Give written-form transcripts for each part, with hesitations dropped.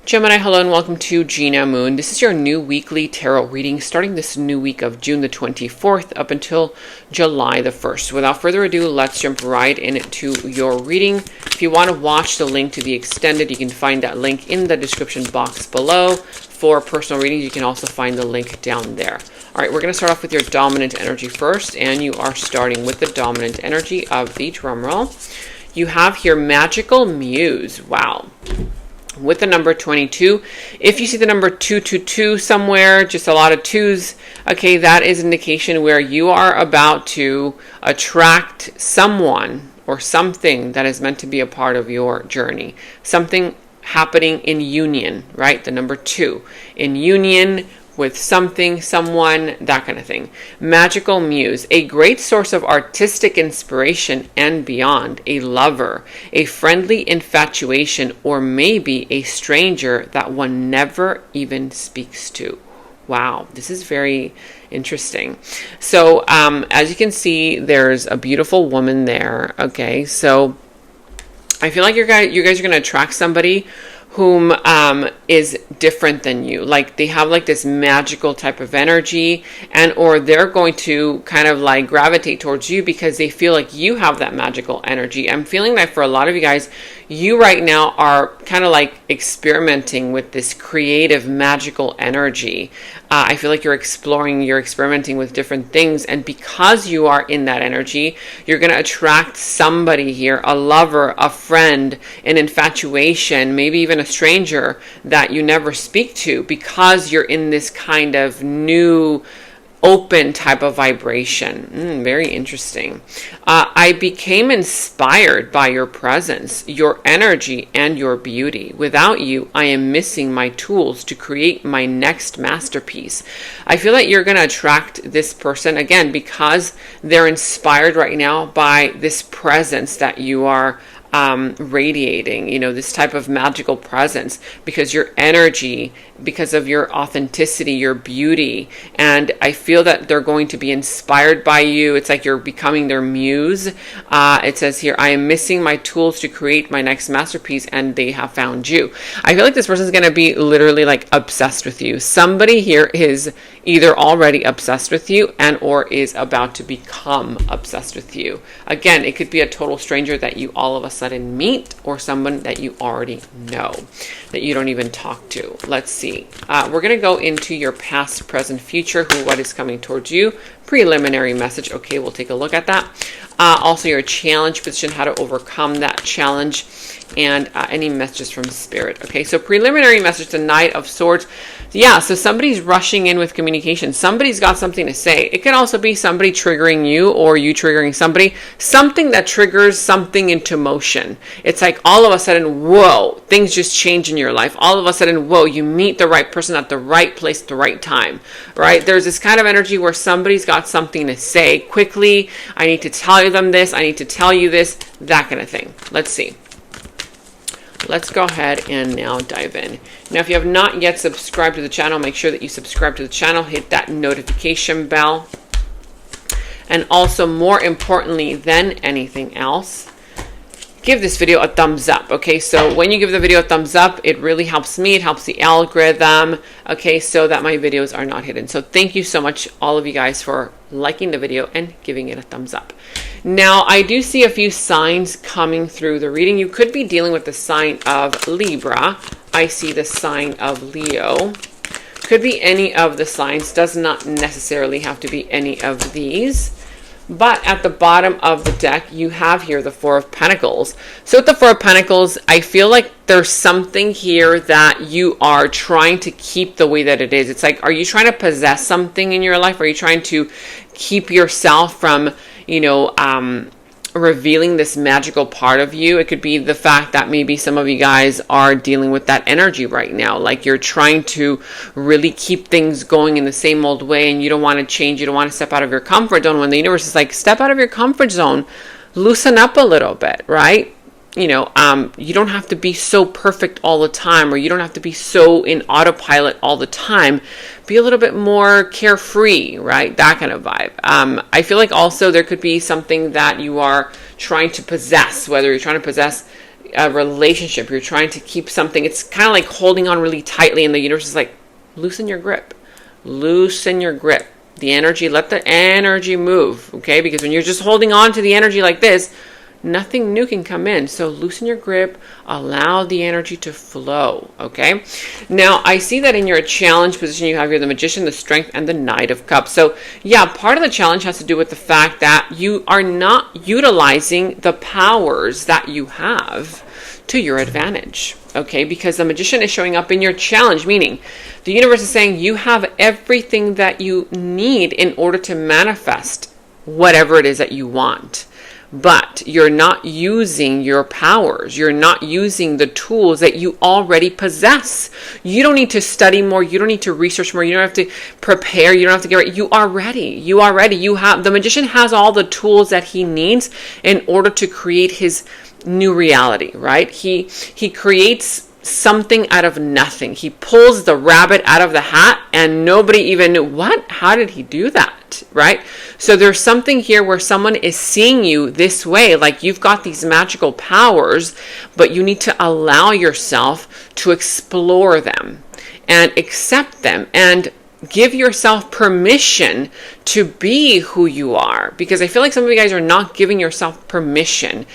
Gemini, hello and welcome to Gena Moon. This is your new weekly tarot reading starting this new week of June the 24th up until July the 1st. Without further ado, let's jump right into your reading. If you want to watch the link to the extended, you can find that link in the description box below. For personal readings, you can also find the link down there. All right, we're going to start off with your dominant energy first, and you are starting with the dominant energy of the drumroll. You have here Magical Muse. Wow. With the number 22, if you see the number 222 somewhere, just a lot of twos, okay, that is indication where you are about to attract someone or something that is meant to be a part of your journey. Something happening in union, right? The number 2 in union with something, someone, that kind of thing. Magical Muse, a great source of artistic inspiration and beyond, a lover, a friendly infatuation, or maybe a stranger that one never even speaks to. Wow, this is very interesting. So as you can see, there's a beautiful woman there. Okay, so I feel like you guys are going to attract somebody whom is different than you. Like they have like this magical type of energy, and or they're going to kind of like gravitate towards you because they feel like you have that magical energy. I'm feeling that for a lot of you guys, you right now are kind of like experimenting with this creative magical energy. I feel like you're experimenting with different things, and because you are in that energy, you're going to attract somebody here, a lover, a friend, an infatuation, maybe even a stranger that you never speak to, because you're in this kind of new open type of vibration. Very interesting. I became inspired by your presence, your energy, and your beauty. Without you, I am missing my tools to create my next masterpiece. I feel that you're going to attract this person again because they're inspired right now by this presence that you are radiating, you know, this type of magical presence, because your energy, because of your authenticity, your beauty. And I feel that they're going to be inspired by you. It's like you're becoming their muse. It says here, I am missing my tools to create my next masterpiece, and they have found you. I feel like this person is going to be literally like obsessed with you. Somebody here is either already obsessed with you and or is about to become obsessed with you. Again, it could be a total stranger that you all of a sudden meet, or someone that you already know that you don't even talk to. Let's see. We're going to go into your past, present, future, what is coming towards you. Preliminary message. Okay, we'll take a look at that. Also your challenge position, how to overcome that challenge, and any messages from spirit. Okay, so preliminary message, the Knight of Swords. Yeah, so somebody's rushing in with communication. Somebody's got something to say. It can also be somebody triggering you or you triggering somebody. Something that triggers something into motion. It's like all of a sudden, whoa, things just change in your life. All of a sudden, whoa, you meet the right person at the right place at the right time, right? There's this kind of energy where somebody's got something to say quickly. I need to tell them this. I need to tell you this, that kind of thing. Let's see. Let's go ahead and now dive in. Now, if you have not yet subscribed to the channel, make sure that you subscribe to the channel, hit that notification bell. And also, more importantly than anything else, give this video a thumbs up. Okay, so when you give the video a thumbs up, it really helps me. It helps the algorithm, okay, so that my videos are not hidden. So thank you so much, all of you guys, for liking the video and giving it a thumbs up. Now, I do see a few signs coming through the reading. You could be dealing with the sign of Libra. I see the sign of Leo. Could be any of the signs. Does not necessarily have to be any of these. But at the bottom of the deck, you have here the Four of Pentacles. So with the Four of Pentacles, I feel like there's something here that you are trying to keep the way that it is. It's like, are you trying to possess something in your life? Are you trying to keep yourself from, you know, revealing this magical part of you? It could be the fact that maybe some of you guys are dealing with that energy right now. Like you're trying to really keep things going in the same old way, and you don't want to change. You don't want to step out of your comfort zone, when the universe is like, step out of your comfort zone, loosen up a little bit, right? You know, you don't have to be so perfect all the time, or you don't have to be so in autopilot all the time. Be a little bit more carefree, right? That kind of vibe. I feel like also there could be something that you are trying to possess, whether you're trying to possess a relationship, you're trying to keep something, it's kind of like holding on really tightly, and the universe is like, loosen your grip. Loosen your grip. The energy, let the energy move, okay? Because when you're just holding on to the energy like this, nothing new can come in. So loosen your grip, allow the energy to flow, okay? Now, I see that in your challenge position, you have here the Magician, the Strength, and the Knight of Cups. So, yeah, part of the challenge has to do with the fact that you are not utilizing the powers that you have to your advantage, okay? Because the Magician is showing up in your challenge, meaning the universe is saying you have everything that you need in order to manifest whatever it is that you want. But you're not using your powers. You're not using the tools that you already possess. You don't need to study more. You don't need to research more. You don't have to prepare. You don't have to get ready. You are ready. You are ready. The Magician has all the tools that he needs in order to create his new reality, right? He creates something out of nothing. He pulls the rabbit out of the hat and nobody even knew, what? How did he do that? Right? So there's something here where someone is seeing you this way, like you've got these magical powers, but you need to allow yourself to explore them and accept them and give yourself permission to be who you are. Because I feel like some of you guys are not giving yourself permission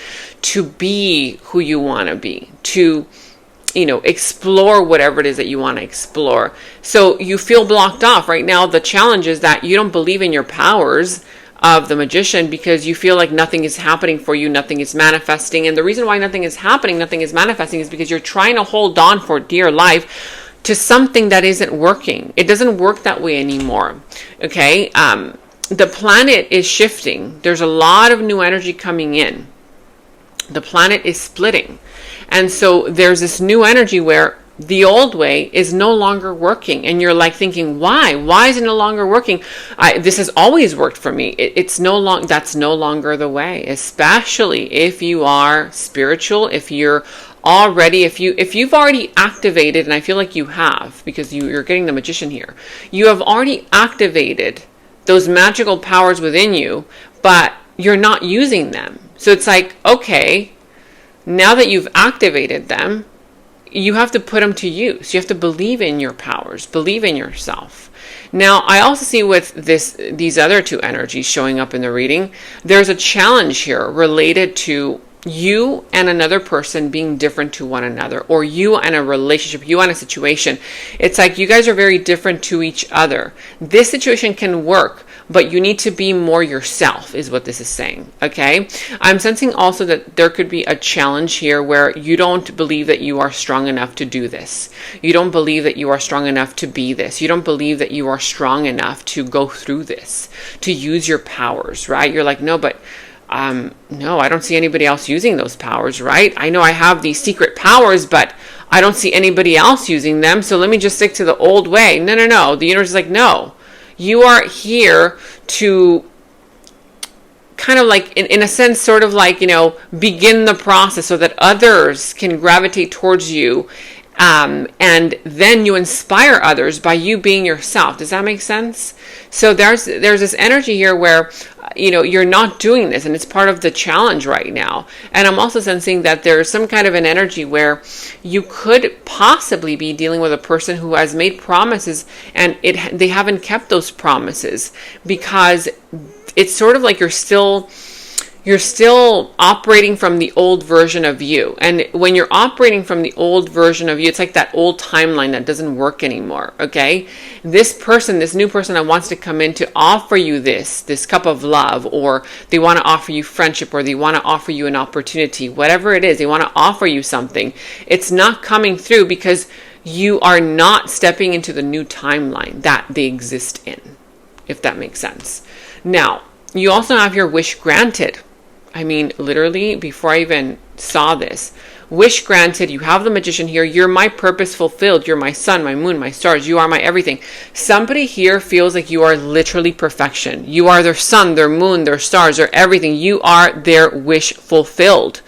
to be who you want to be, to explore whatever it is that you want to explore. So you feel blocked off right now. The challenge is that you don't believe in your powers of the Magician because you feel like nothing is happening for you, nothing is manifesting. And the reason why nothing is happening, nothing is manifesting is because you're trying to hold on for dear life to something that isn't working. It doesn't work that way anymore. Okay. The planet is shifting. There's a lot of new energy coming in. The planet is splitting. And so there's this new energy where the old way is no longer working. And you're like thinking, why? Why is it no longer working? This has always worked for me. That's no longer the way, especially if you are spiritual, if you've already activated, and I feel like you have, because you're getting the Magician here. You have already activated those magical powers within you, but you're not using them. So it's like, okay, now that you've activated them, you have to put them to use. You have to believe in your powers, believe in yourself. Now, I also see with these other two energies showing up in the reading, there's a challenge here related to you and another person being different to one another, or you and a relationship, you and a situation. It's like you guys are very different to each other. This situation can work, but you need to be more yourself, is what this is saying. Okay. I'm sensing also that there could be a challenge here where you don't believe that you are strong enough to do this. You don't believe that you are strong enough to be this. You don't believe that you are strong enough to go through this, to use your powers, right? You're like, no, but no, I don't see anybody else using those powers, right? I know I have these secret powers, but I don't see anybody else using them. So let me just stick to the old way. No. The universe is like, no, you are here to kind of like, in a sense, sort of like, begin the process so that others can gravitate towards you. And then you inspire others by you being yourself. Does that make sense? So there's this energy here where, you're not doing this, and it's part of the challenge right now. And I'm also sensing that there's some kind of an energy where you could possibly be dealing with a person who has made promises and they haven't kept those promises, because it's sort of like you're still operating from the old version of you. And when you're operating from the old version of you, it's like that old timeline that doesn't work anymore, okay? This new person that wants to come in to offer you this cup of love, or they want to offer you friendship, or they want to offer you an opportunity, whatever it is, they want to offer you something. It's not coming through because you are not stepping into the new timeline that they exist in, if that makes sense. Now, you also have your wish granted. I mean, literally, before I even saw this, wish granted. You have the Magician here. You're my purpose fulfilled. You're my sun, my moon, my stars. You are my everything. Somebody here feels like you are literally perfection. You are their sun, their moon, their stars, their everything. You are their wish fulfilled.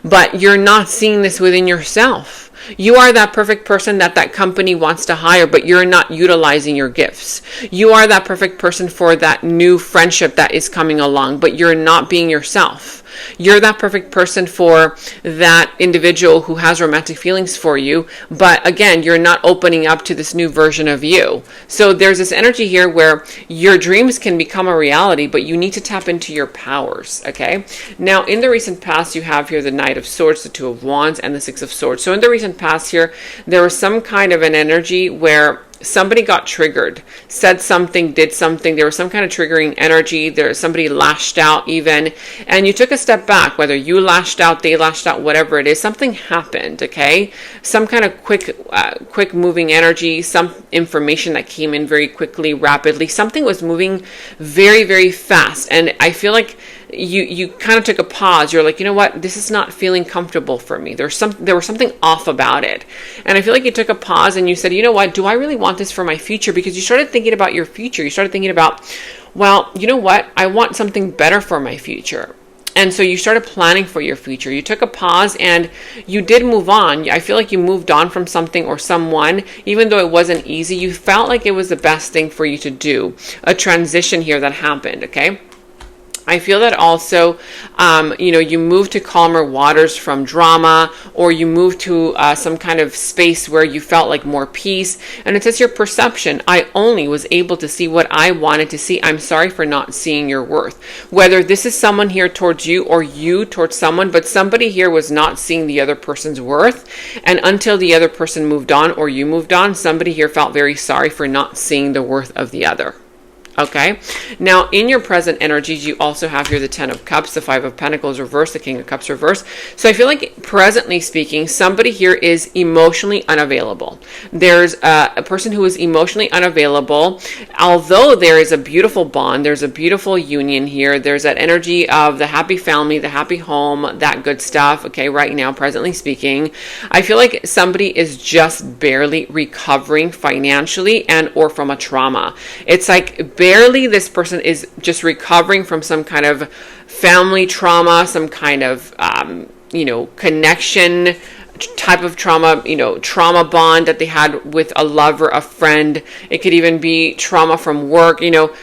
But you're not seeing this within yourself. You are that perfect person that that company wants to hire, but you're not utilizing your gifts. You are that perfect person for that new friendship that is coming along, but you're not being yourself. You're that perfect person for that individual who has romantic feelings for you, but again, you're not opening up to this new version of you. So there's this energy here where your dreams can become a reality, but you need to tap into your powers, okay? Now, in the recent past, you have here the Knight of Swords, the Two of Wands, and the Six of Swords. So in the recent past here, there was some kind of an energy where somebody got triggered, said something, did something. There was some kind of triggering energy. Somebody lashed out even, and you took a step back, whether you lashed out, they lashed out, whatever it is, something happened, okay? Some kind of quick moving energy, some information that came in very quickly, rapidly. Something was moving very, very fast. And I feel like you kind of took a pause. You're like, you know what? This is not feeling comfortable for me. There was something off about it. And I feel like you took a pause and you said, you know what? Do I really want this for my future? Because you started thinking about your future. You started thinking about, well, you know what? I want something better for my future. And so you started planning for your future. You took a pause and you did move on. I feel like you moved on from something or someone, even though it wasn't easy. You felt like it was the best thing for you to do. A transition here that happened, okay? I feel that also, you move to calmer waters from drama, or you move to some kind of space where you felt like more peace. And it says your perception. I only was able to see what I wanted to see. I'm sorry for not seeing your worth. Whether this is someone here towards you or you towards someone, but somebody here was not seeing the other person's worth. And until the other person moved on or you moved on, somebody here felt very sorry for not seeing the worth of the other. Okay, now in your present energies, you also have here the 10 of Cups, the 5 of Pentacles reversed, the King of Cups reversed. So I feel like, presently speaking, somebody here is emotionally unavailable. There's a person who is emotionally unavailable. Although there is a beautiful bond, there's a beautiful union here. There's that energy of the happy family, the happy home, that good stuff. Okay, right now, presently speaking, I feel like somebody is just barely recovering financially and or from a trauma. It's like barely this person is just recovering from some kind of family trauma, some kind of, connection type of trauma, trauma bond that they had with a lover, a friend. It could even be trauma from work.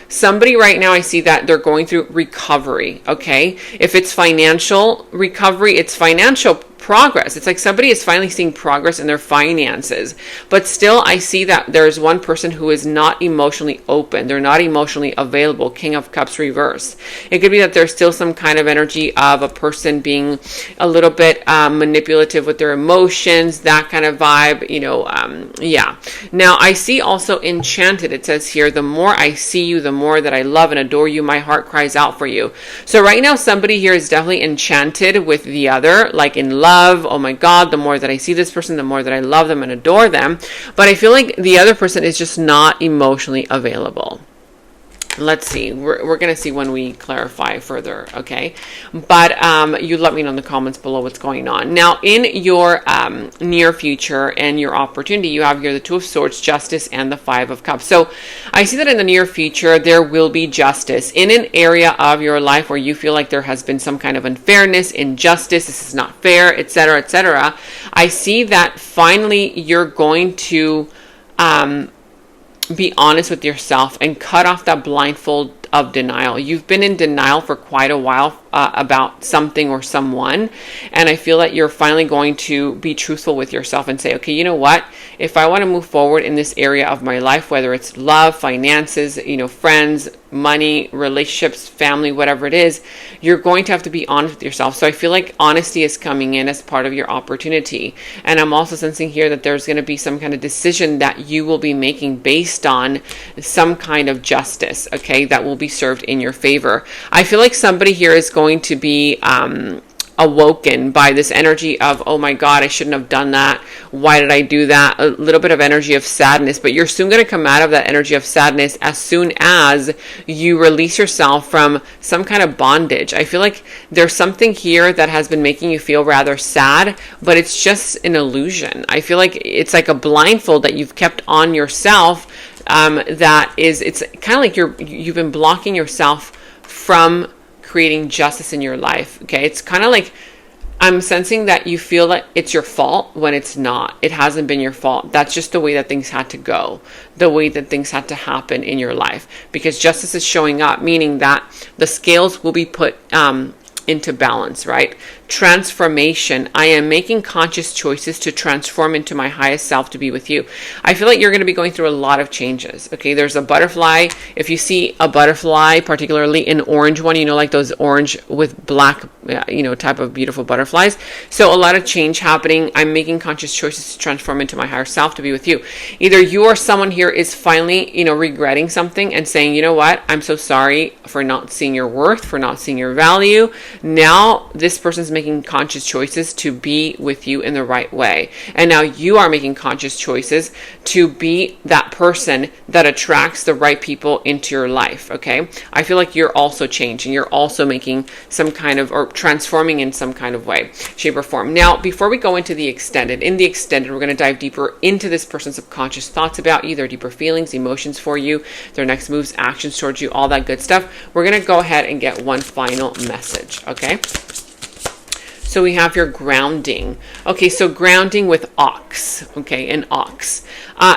Somebody right now, I see that they're going through recovery. Okay. If it's financial recovery, it's financial progress. It's like somebody is finally seeing progress in their finances, but still I see that there's one person who is not emotionally open. They're not emotionally available. King of Cups reverse. It could be that there's still some kind of energy of a person being a little bit manipulative with their emotions, that kind of vibe, yeah. Now I see also enchanted. It says here, the more I see you, the more that I love and adore you, my heart cries out for you. So right now somebody here is definitely enchanted with the other, like in love. Oh my God, the more that I see this person, the more that I love them and adore them. But I feel like the other person is just not emotionally available. Let's see. We're going to see when we clarify further, okay? But you let me know in the comments below what's going on. Now, in your near future and your opportunity, you have here the 2 of Swords, Justice, and the 5 of Cups. So I see that in the near future, there will be justice in an area of your life where you feel like there has been some kind of unfairness, injustice, this is not fair, etc., etc. I see that finally you're going to be honest with yourself and cut off that blindfold of denial. You've been in denial for quite a while about something or someone, and I feel that you're finally going to be truthful with yourself and say, okay, you know what? If I want to move forward in this area of my life, whether it's love, finances, friends, money, relationships, family, whatever it is, you're going to have to be honest with yourself. So I feel like honesty is coming in as part of your opportunity. And I'm also sensing here that there's going to be some kind of decision that you will be making based on some kind of justice, okay, that will be served in your favor. I feel like somebody here is going to be awoken by this energy of, oh my God, I shouldn't have done that. Why did I do that? A little bit of energy of sadness, but you're soon going to come out of that energy of sadness as soon as you release yourself from some kind of bondage. I feel like there's something here that has been making you feel rather sad, but it's just an illusion. I feel like it's like a blindfold that you've kept on yourself. It's kind of like you've been blocking yourself from creating justice in your life. Okay, it's kind of like I'm sensing that you feel like it's your fault when it's not. It hasn't been your fault. That's just the way that things had to go, the way that things had to happen in your life, because justice is showing up, meaning that the scales will be put into balance, right? Transformation. I am making conscious choices to transform into my highest self to be with you. I feel like you're going to be going through a lot of changes. Okay, there's a butterfly. If you see a butterfly, particularly an orange one, like those orange with black, type of beautiful butterflies. So a lot of change happening. I'm making conscious choices to transform into my higher self to be with you. Either you or someone here is finally, regretting something and saying, you know what, I'm so sorry for not seeing your worth, for not seeing your value. Now this person's making conscious choices to be with you in the right way. And now you are making conscious choices to be that person that attracts the right people into your life. Okay. I feel like you're also changing. You're also making some kind of, or transforming in some kind of way, shape or form. Now, before we go into the extended, we're going to dive deeper into this person's subconscious thoughts about you, their deeper feelings, emotions for you, their next moves, actions towards you, all that good stuff. We're going to go ahead and get one final message. Okay. So we have your grounding. Okay, so grounding with ox. Okay, an ox.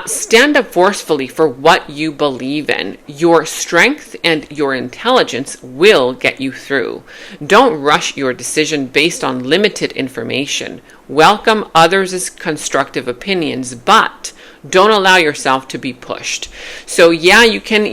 Stand up forcefully for what you believe in. Your strength and your intelligence will get you through. Don't rush your decision based on limited information. Welcome others' constructive opinions, but don't allow yourself to be pushed. So yeah, you can,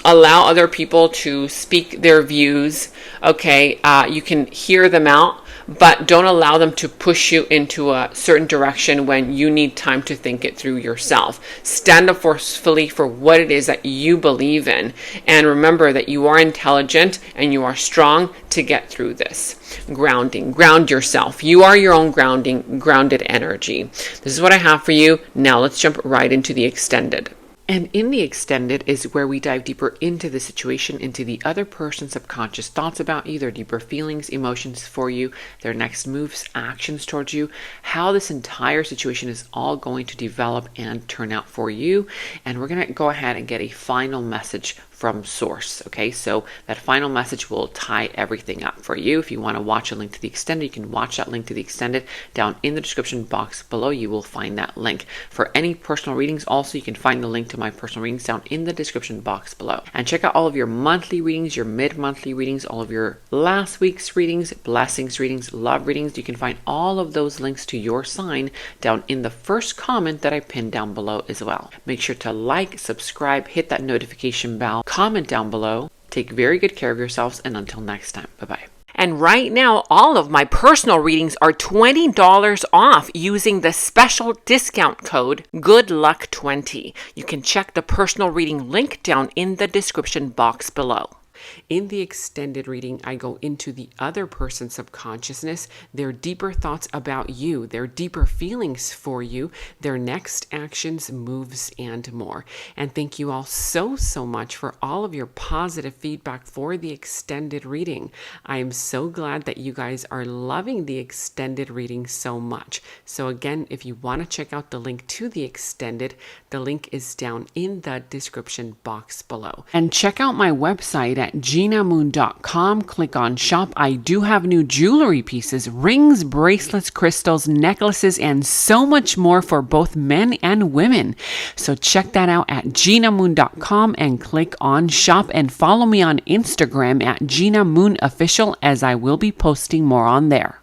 allow other people to speak their views. Okay, you can hear them out, but don't allow them to push you into a certain direction when you need time to think it through yourself. Stand up forcefully for what it is that you believe in. And remember that you are intelligent and you are strong to get through this. Grounding. Ground yourself. You are your own grounded energy. This is what I have for you. Now let's jump right into the extended. And in the extended is where we dive deeper into the situation, into the other person's subconscious thoughts about you, their deeper feelings, emotions for you, their next moves, actions towards you, how this entire situation is all going to develop and turn out for you. And we're going to go ahead and get a final message from source. Okay, so that final message will tie everything up for you. If you want to watch a link to the extended, you can watch that link to the extended down in the description box below. You will find that link. For any personal readings, also you can find the link to my personal readings down in the description box below. And check out all of your monthly readings, your mid-monthly readings, all of your last week's readings, blessings readings, love readings. You can find all of those links to your sign down in the first comment that I pinned down below as well. Make sure to like, subscribe, hit that notification bell, comment down below. Take very good care of yourselves, and until next time, bye-bye. And right now, all of my personal readings are $20 off using the special discount code GOODLUCK20. You can check the personal reading link down in the description box below. In the extended reading, I go into the other person's subconsciousness, their deeper thoughts about you, their deeper feelings for you, their next actions, moves, and more. And thank you all so much for all of your positive feedback for the extended reading. I am so glad that you guys are loving the extended reading so much. So again, if you want to check out the link to the extended, the link is down in the description box below. And check out my website at GenaMoon.com. Click on shop. I do have new jewelry pieces, rings, bracelets, crystals, necklaces, and so much more for both men and women. So check that out at GenaMoon.com and click on shop, and follow me on Instagram at Gena Moon Official, as I will be posting more on there.